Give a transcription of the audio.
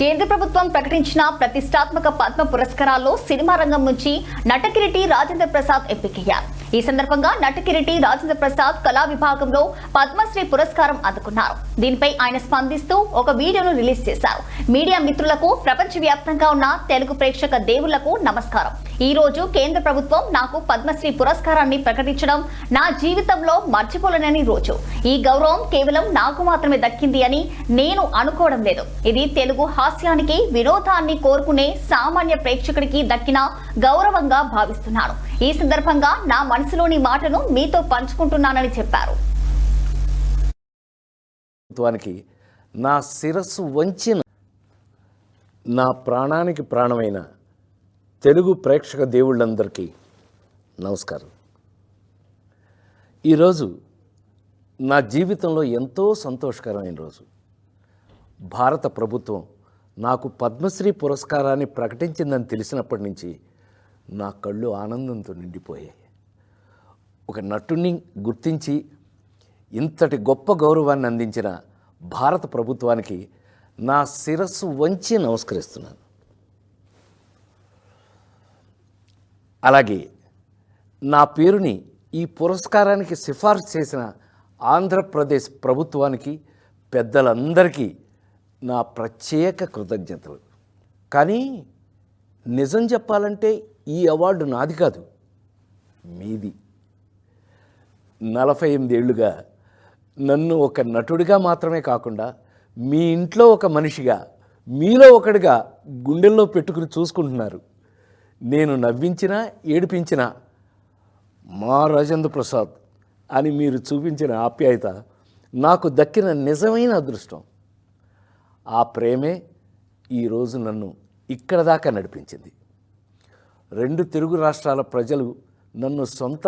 కేంద్ర ప్రభుత్వం ప్రకటించిన ప్రతిష్టాత్మక పద్మ పురస్కారాల్లో సినిమా రంగం నుంచి నటకిరీటి రాజేంద్ర ప్రసాద్ ఎంపికయ్యారు. ఈ సందర్భంగా నటకిరీటి రాజేంద్ర ప్రసాద్ కళా విభాగంలో పద్మశ్రీ పురస్కారం అందుకున్నారు. దీనిపై ఆయన స్పందిస్తూ ఒక వీడియోను రిలీజ్ చేశారు. మీడియా మిత్రులకు, ప్రపంచవ్యాప్తంగా ఉన్న తెలుగు ప్రేక్షక దేవుళ్లకు నమస్కారం. ఈ రోజు కేంద్ర ప్రభుత్వం నాకు పద్మశ్రీ పురస్కారాన్ని ప్రకటించడం నా జీవితంలో మర్చిపోలేని రోజు. ఈ గౌరవం కేవలం నాకు మాత్రమే దక్కింది అని నేను అనుకోవడం లేదు. ఇది తెలుగు హాస్యానికి, వినోదాన్ని కోరుకునే సామాన్య ప్రేక్షకుడికి దక్కిన గౌరవంగా భావిస్తున్నాను. ఈ సందర్భంగా నా మనసులోని మాటను మీతో పంచుకుంటున్నానని చెప్పారు. నా శిరస్సు వంచిన నా ప్రాణానికి ప్రాణమైన తెలుగు ప్రేక్షక దేవుళ్ళందరికీ నమస్కారం. ఈరోజు నా జీవితంలో ఎంతో సంతోషకరమైన రోజు. భారత ప్రభుత్వం నాకు పద్మశ్రీ పురస్కారాన్ని ప్రకటించిందని తెలిసినప్పటి నుంచి నా కళ్ళు ఆనందంతో నిండిపోయాయి. ఒక నటుడిని గుర్తించి ఇంతటి గొప్ప గౌరవాన్ని అందించిన భారత ప్రభుత్వానికి నా శిరస్సు వంచి నమస్కరిస్తున్నాను. అలాగే నా పేరుని ఈ పురస్కారానికి సిఫార్సు చేసిన ఆంధ్రప్రదేశ్ ప్రభుత్వానికి, పెద్దలందరికీ నా ప్రత్యేక కృతజ్ఞతలు. కానీ నిజం చెప్పాలంటే ఈ అవార్డు నాది కాదు, మీది. 48 ఏళ్లుగా నన్ను ఒక నటుడిగా మాత్రమే కాకుండా మీ ఇంట్లో ఒక మనిషిగా, మీలో ఒకడిగా గుండెల్లో పెట్టుకుని చూసుకుంటున్నారు. నేను నవ్వించినా ఏడిపించినా మా రాజేంద్ర ప్రసాద్ అని మీరు చూపించిన ఆప్యాయత నాకు దక్కిన నిజమైన అదృష్టం. ఆ ప్రేమే ఈరోజు నన్ను ఇక్కడ దాకా నడిపించింది. 2 తెలుగు రాష్ట్రాల ప్రజలు నన్ను సొంత